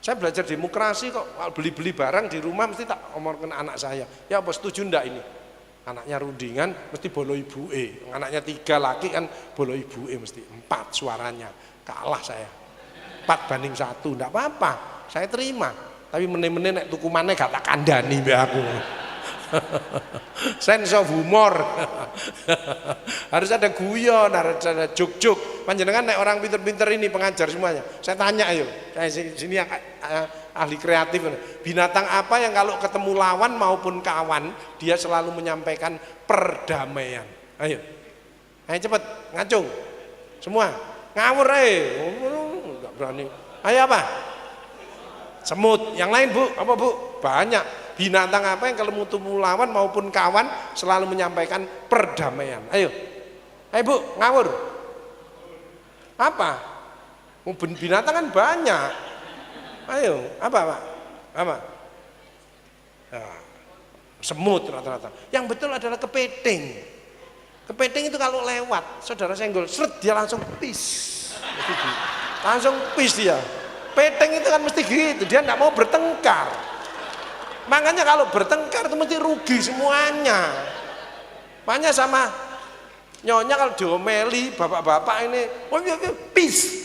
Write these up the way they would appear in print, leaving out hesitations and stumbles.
Saya belajar demokrasi kok, beli-beli barang di rumah mesti tak omongkan anak saya. Ya apa setuju ndak ini? Anaknya rundingan mesti bolo ibuke. Anaknya 3 laki kan bolo ibuke mesti 4 suaranya. Kalah saya. 4-1, ndak apa-apa. Saya terima. Tapi meneh-meneh nek tuku maneh gak tak kandhani mbek aku. Sense of humor. Harus ada guyon, harus ada juk-juk. Panjenengan nek orang pinter-pinter ini pengajar semuanya. Saya tanya ayo. Saya sini yang ahli kreatif. Binatang apa yang kalau ketemu lawan maupun kawan dia selalu menyampaikan perdamaian? Ayo. Ayo cepet ngacung. Semua. Ngawur enggak berani. Ayo apa? Semut. Yang lain, Bu? Apa, Bu? Banyak. Binatang apa yang kalau ketemu lawan maupun kawan selalu menyampaikan perdamaian? Ayo. Ayo, Bu, ngawur. Apa? Binatang kan banyak. Ayo, apa, Pak? Apa? Nah, semut rata-rata. Yang betul adalah kepiting. Kepiting itu kalau lewat, saudara senggol, seret dia langsung pis. Langsung pis dia. Peting itu kan mesti gitu, dia enggak mau bertengkar. Makanya kalau bertengkar itu mesti rugi semuanya. Makanya sama nyonya kalau diomeli bapak-bapak ini, oh iya, pis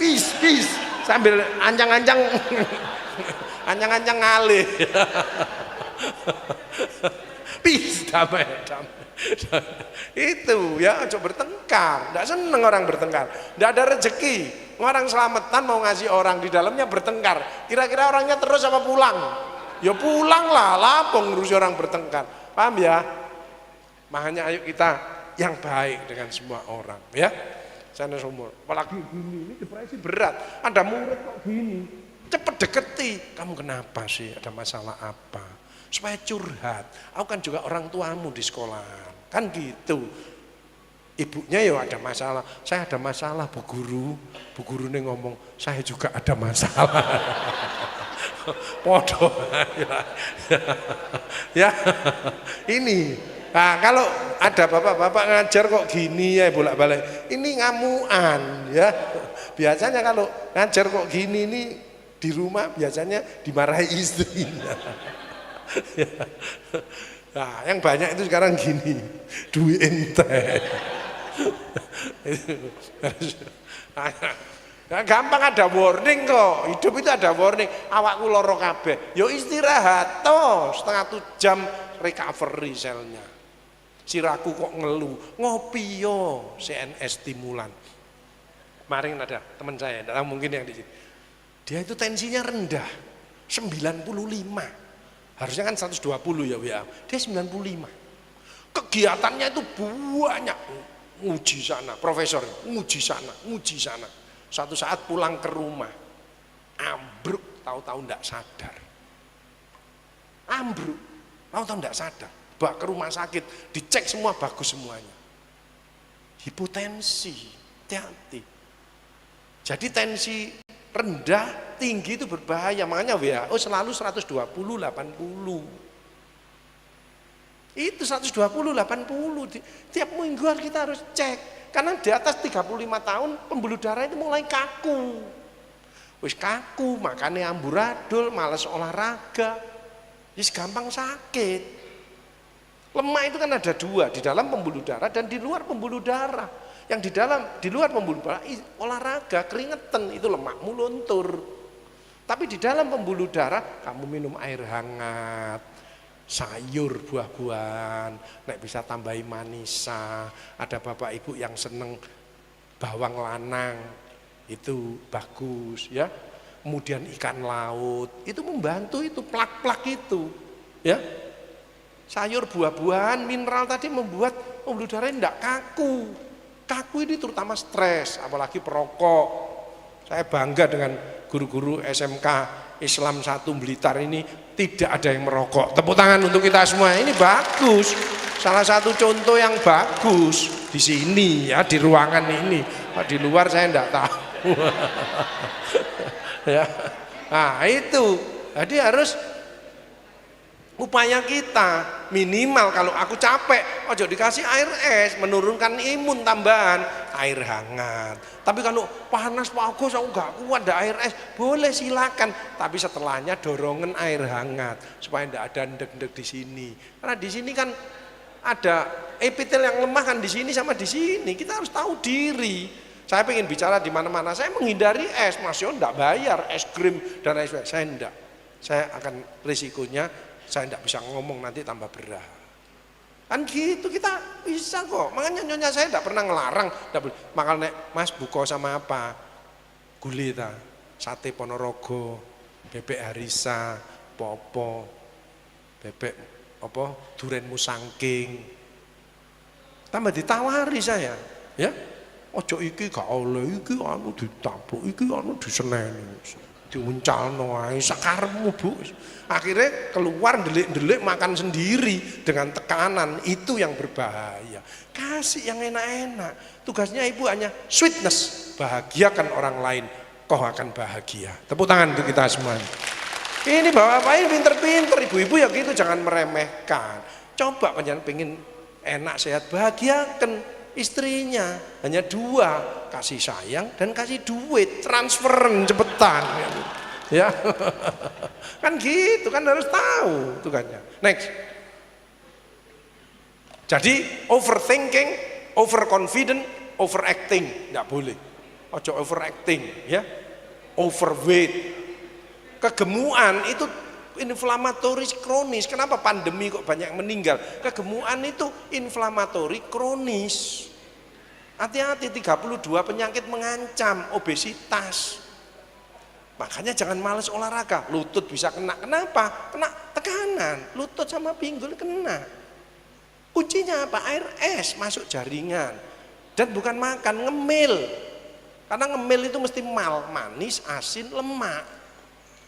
sambil anjang-anjang anjang-anjang ngalih. Pis damai. Itu ya, coba bertengkar. Enggak seneng orang bertengkar. Enggak ada rezeki. Orang selamatan mau ngasih orang di dalamnya bertengkar. Kira-kira orangnya terus apa pulang? Ya pulang lah, lapong ngurusi orang bertengkar. Paham ya? Makanya ayo kita yang baik dengan semua orang ya. Sana sumur. Apalagi gini, ini depresi berat. Ada murid kok gini. Cepet deketi. Kamu kenapa sih? Ada masalah apa? Supaya curhat. Aku kan juga orang tuamu di sekolah. Kan gitu. Ibunya ya ada masalah. Saya ada masalah, Bu Guru. Bu Guru ini ngomong, saya juga ada masalah. Podo ya ini. Nah, kalau ada bapak-bapak ngajar kok gini ya bolak-balik, ini ngamuan ya. Biasanya kalau ngajar kok gini ini di rumah biasanya dimarahi istrinya. Nah, yang banyak itu sekarang gini, duit ente. Nah, gampang ada warning kok. Hidup itu ada warning. Awakku loro kabeh. Yo istirahat toh, setengah jam recovery selnya. Siraku kok ngeluh. Ngopi yo, CNS stimulan. Kemarin ada teman saya, tidak mungkin yang di sini. Dia itu tensinya rendah, 95. Harusnya kan 120 ya WA. Dia 95. Kegiatannya itu banyak. Nguji sana, profesor, nguji sana, nguji sana. Suatu saat pulang ke rumah, ambruk, tahu-tahu enggak sadar. Ambruk, tahu-tahu enggak sadar. Bawa ke rumah sakit, dicek semua bagus semuanya. Hipotensi, hati-hati. Jadi tensi rendah, tinggi itu berbahaya. Makanya WHO selalu 120/80. Itu 120/80. Tiap minggu kita harus cek. Karena di atas 35 tahun pembuluh darah itu mulai kaku. Wis kaku, makanya amburadul, malas olahraga. Wis gampang sakit. Lemak itu kan ada 2, di dalam pembuluh darah dan di luar pembuluh darah. Yang di luar pembuluh darah olahraga, keringetan, itu lemakmu luntur. Tapi di dalam pembuluh darah kamu minum air hangat, sayur, buah-buahan, nek bisa tambahi manisa. Ada bapak ibu yang seneng bawang lanang, itu bagus ya. Kemudian ikan laut, itu membantu, itu plak-plak itu ya. Sayur, buah-buahan, mineral tadi membuat pembuluh darah tidak kaku. Kaku ini terutama stres, apalagi perokok. Saya bangga dengan guru-guru SMK Islam 1 Blitar ini, tidak ada yang merokok. Tepuk tangan untuk kita semua. Ini bagus. Salah satu contoh yang bagus di sini ya, di ruangan ini. Di luar saya enggak tahu. Ya. Nah, itu. Jadi harus Upaya kita minimal kalau aku capek, ojo dikasih air es, menurunkan imun tambahan, air hangat. Tapi kalau panas Pak Agus aku gak kuat ada air es, boleh silakan. Tapi setelahnya dorongan air hangat supaya tidak ada ndek-ndek di sini. Karena di sini kan ada epitel yang lemah kan di sini sama di sini. Kita harus tahu diri. Saya pengen bicara di mana-mana, saya menghindari es, Mas Yon enggak bayar es krim dan lain sebagainya. Saya enggak. Saya akan risikonya saya tidak bisa ngomong nanti tambah berat. Kan gitu kita bisa kok. Makanya nyonya saya tidak pernah ngelarang. Makanya Mas buka sama apa? Gulita, sate Ponorogo, bebek harisa, popo, bebek apa? Duren musangking. Tambah ditawari saya, ya. Ojo iki gak oleh, iki anu ditapluk, iki anu diseneni. Diuncalno ae sakarepmu Bu. Akhirnya keluar delik-delik makan sendiri dengan tekanan, itu yang berbahaya. Kasih yang enak-enak. Tugasnya ibu hanya sweetness, bahagiakan orang lain, kau akan bahagia. Tepuk tangan untuk kita semua. Ini bapak-bapak ini pinter-pinter, ibu-ibu ya gitu, jangan meremehkan. Coba panjenengan pengen enak sehat, bahagiakan istrinya. Hanya dua, kasih sayang dan kasih duit, transferan cepetan. Ya, kan gitu, kan harus tahu tugasnya. Next. Jadi overthinking, overconfident, overacting, nggak boleh. Ojo overacting, ya. Overweight, kegemukan itu inflamatoris kronis. Kenapa pandemi kok banyak yang meninggal? Kegemukan itu inflamatori kronis. Hati-hati, 32 penyakit mengancam, obesitas. Makanya jangan males olahraga, lutut bisa kena. Kenapa? Kena tekanan, lutut sama pinggul kena. Kuncinya apa? Air es masuk jaringan. Dan bukan makan, ngemil. Karena ngemil itu mesti manis, asin, lemak.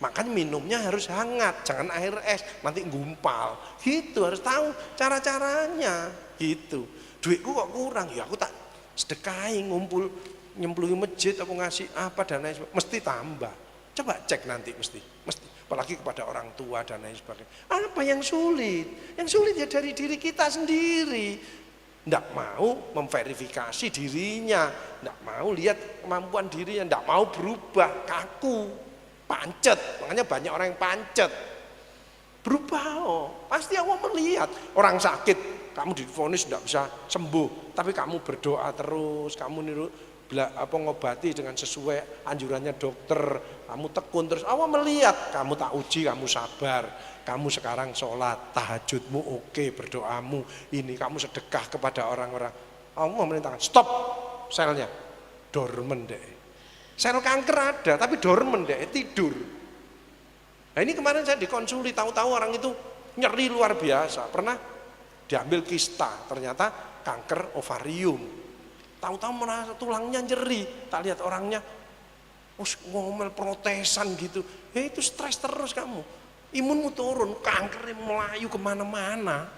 Makanya minumnya harus hangat, jangan air es, nanti gumpal. Gitu, harus tahu cara-caranya. Gitu. Duitku kok kurang, ya aku tak sedekahi, ngumpul, nyemplungi masjid, aku ngasih apa dan lain sebagainya. Mesti tambah. Coba cek nanti mesti. Apalagi kepada orang tua dan lain sebagainya. Apa yang sulit? Yang sulit ya dari diri kita sendiri. Tidak mau memverifikasi dirinya, tidak mau lihat kemampuan dirinya, tidak mau berubah, kaku, pancet. Makanya banyak orang yang pancet. Berubah, pasti Allah melihat orang sakit, kamu divonis tidak bisa sembuh, tapi kamu berdoa terus, kamu niru ngobati dengan sesuai anjurannya dokter, kamu tekun terus, Allah melihat, kamu tak uji, kamu sabar, kamu sekarang sholat, tahajudmu oke, berdoamu ini, kamu sedekah kepada orang-orang, Allah memerintahkan stop selnya, dormen deh, sel kanker ada tapi dormen deh, tidur. Nah ini kemarin saya dikonsuli, tahu-tahu orang itu nyeri luar biasa, pernah diambil kista, ternyata kanker ovarium. Tahu-tahu merasa tulangnya nyeri, tak lihat orangnya ngomel protesan gitu. Ya itu stres terus kamu, imunmu turun, kanker melayu kemana-mana.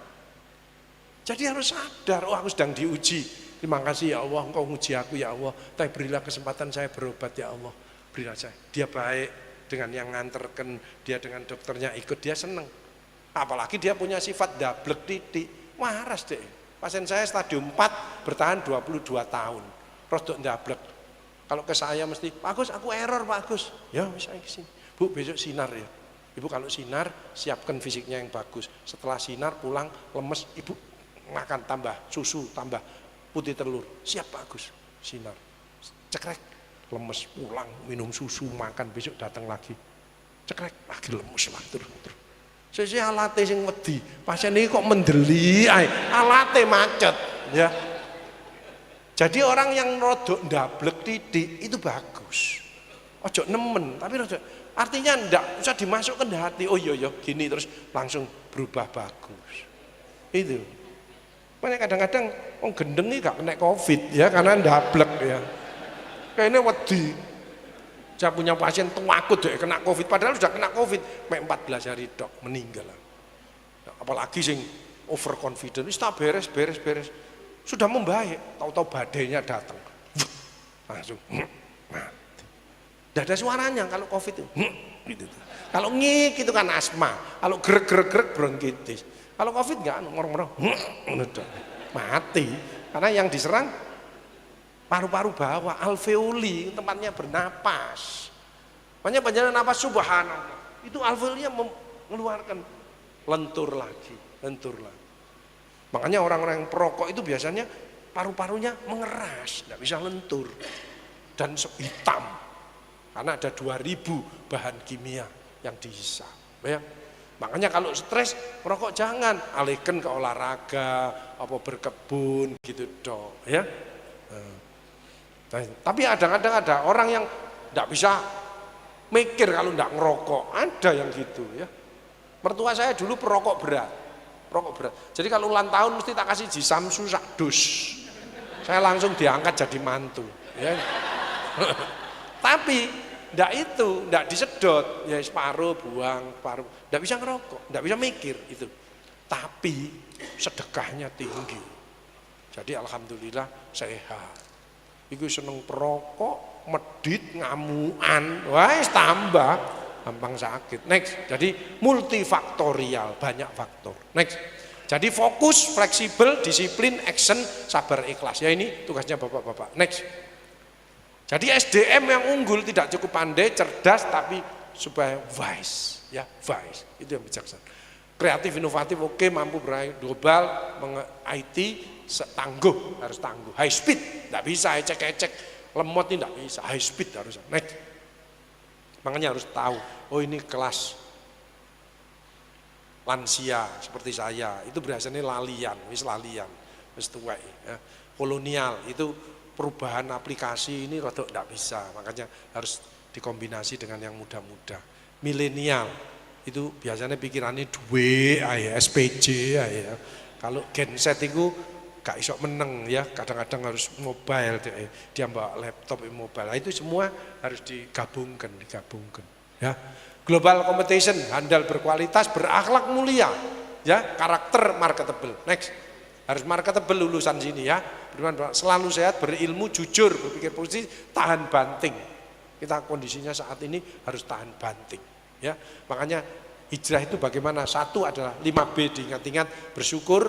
Jadi harus sadar, oh aku sedang diuji. Terima kasih ya Allah, engkau uji aku ya Allah. Tapi berilah kesempatan saya berobat ya Allah. Berilah saya. Dia baik dengan yang nganterkan, dia dengan dokternya ikut, dia seneng. Apalagi dia punya sifat dablek titik, waras deh. Pasien saya stadium 4 bertahan 22 tahun. Rodok ndablek. Kalau ke saya mesti, Pak Agus aku error Pak Agus. Ya misalnya kesini. Bu besok sinar ya. Ibu kalau sinar siapkan fisiknya yang bagus. Setelah sinar pulang lemes, ibu makan tambah susu, tambah putih telur. Siap Pak Agus. Sinar. Cekrek. Lemes pulang minum susu makan besok datang lagi. Cekrek lagi lemes lah terus. Sesi alate sing wedi, pasien ini kok mendeli, alate macet, ya. Jadi orang yang rodok ndablek titik itu bagus. Ojo nemen, tapi rodok, artinya ndak usah dimasukkan ke hati. Oh iya gini terus langsung berubah bagus. Itu. Makanya kadang-kadang orang gendeng ini gak kena COVID ya karena ndablek ya. Kayaknya wedi. Saya punya pasien takut deh kena COVID, padahal sudah kena COVID, 14 hari dok meninggal. Apalagi sing overconfident, tak beres, sudah membaik, tahu-tahu badainya datang, langsung mati. Tidak ada suaranya kalau COVID itu. Gitu. Kalau ngik itu kan asma, kalau gerak bronkitis. Kalau COVID enggak ngorong-ngorong, mati. Karena yang diserang paru-paru bawah, alveoli, tempatnya bernapas. Makanya panjang napas subhanallah. Itu alveolinya mengeluarkan lentur lagi. Makanya orang-orang yang perokok itu biasanya paru-parunya mengeras, tidak bisa lentur dan hitam. Karena ada 2000 bahan kimia yang dihisap. Ya. Makanya kalau stres merokok jangan, alihkan ke olahraga, apa berkebun gitu dong. Ya. Tapi kadang-kadang ada orang yang tidak bisa mikir kalau tidak ngerokok, ada yang gitu ya. Mertua saya dulu perokok berat. Jadi kalau ulang tahun mesti tak kasih jisamsu sak dus. Saya langsung diangkat jadi mantu. Ya. Tapi tidak disedot, ya separuh buang, separuh. Tidak bisa ngerokok, tidak bisa mikir itu. Tapi sedekahnya tinggi. Jadi alhamdulillah sehat. Iku seneng perokok, medit, ngamuan, wah tambah gampang sakit. Next, jadi multifaktorial, banyak faktor. Next, jadi fokus, fleksibel, disiplin, action, sabar, ikhlas. Ya ini tugasnya bapak-bapak. Next, jadi SDM yang unggul tidak cukup pandai, cerdas, tapi supaya wise, ya wise, itu yang bijaksana. Kreatif, inovatif, oke, mampu berani global, IT, tangguh, harus tangguh. High speed, tidak bisa ecek-ecek, lemot ini tidak bisa, high speed harus. Next. Makanya harus tahu, oh ini kelas lansia seperti saya, itu biasanya lalian, wis tuwek ya. Kolonial itu perubahan aplikasi ini rada tidak bisa, makanya harus dikombinasi dengan yang muda-muda. Milenial itu biasanya pikirannya duwe aja, SPJ aja. Kalau Gen Z itu gak iso meneng ya, kadang-kadang harus mobile, dia bawa laptop mobile. Nah, itu semua harus digabungkan ya. Global competition, handal berkualitas, berakhlak mulia, ya, karakter marketable. Next, harus marketable lulusan sini ya. Selalu sehat, berilmu, jujur, berpikir positif, tahan banting. Kita kondisinya saat ini harus tahan banting, ya. Makanya hijrah itu bagaimana? Satu adalah 5B diingat-ingat, bersyukur,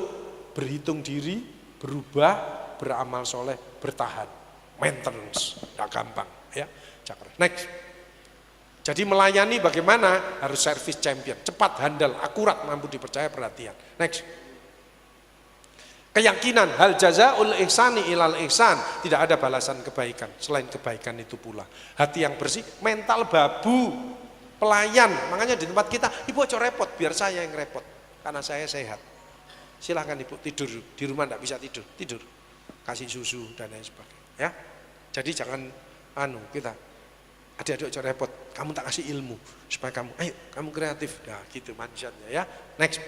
berhitung diri, berubah, beramal soleh, bertahan, maintenance, tidak gampang ya. Next, jadi melayani bagaimana? Harus service champion, cepat, handal, akurat, mampu dipercaya, perhatian. Next, keyakinan hal jazaul ihsani ilal ihsan, tidak ada balasan kebaikan selain kebaikan itu pula. Hati yang bersih, mental babu, pelayan. Makanya di tempat kita, ibu aja repot, biar saya yang repot karena saya sehat. Silahkan ibu tidur di rumah, tidak bisa tidur, kasih susu dan lain sebagainya ya. Jadi jangan kita adik-adik aja repot, kamu tak kasih ilmu supaya kamu kreatif, nah gitu manfaatnya ya. Next,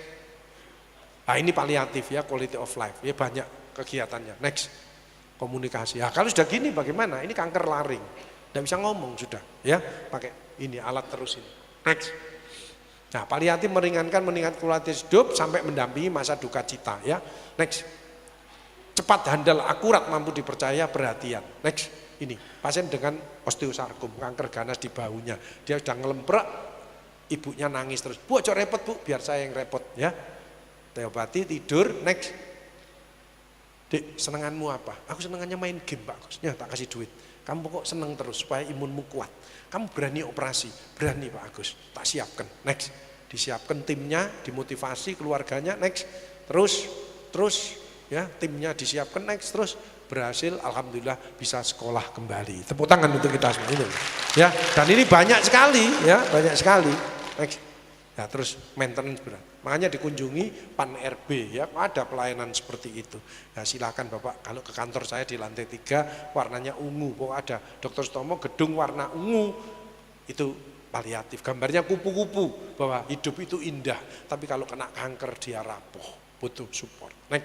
nah ini paliatif ya, quality of life ya, banyak kegiatannya. Next, komunikasi. Nah, kalau sudah gini bagaimana? Ini kanker laring, tidak bisa ngomong sudah ya, pakai ini alat terus ini. Next. Nah, paliatif meringankan, meningkatkan kualitas hidup sampai mendampingi masa duka cita ya. Next, cepat, handal, akurat, mampu dipercaya, perhatian. Next, ini pasien dengan osteosarkom, kanker ganas di bahunya, dia sudah ngelemprak, ibunya nangis terus, bu aja repot bu, biar saya yang repot ya. Teobati, tidur. Next, dek senenganmu apa? Aku senengannya main game pak, ya tak kasih duit. Kamu pokok seneng terus supaya imunmu kuat. Kamu berani operasi, berani Pak Agus, tak siapkan. Next, disiapkan timnya, dimotivasi keluarganya. Next, terus ya timnya disiapkan. Next, terus berhasil, alhamdulillah bisa sekolah kembali. Tepuk tangan untuk kita semua ini. Ya, dan ini banyak sekali ya, banyak sekali. Next, ya terus maintenance berat. Makanya dikunjungi PAN RB ya, ada pelayanan seperti itu. Ya silakan Bapak, kalau ke kantor saya di lantai 3 warnanya ungu, pokoknya ada Dr. Sutomo gedung warna ungu, itu paliatif. Gambarnya kupu-kupu bahwa hidup itu indah, tapi kalau kena kanker dia rapuh, butuh support. Next.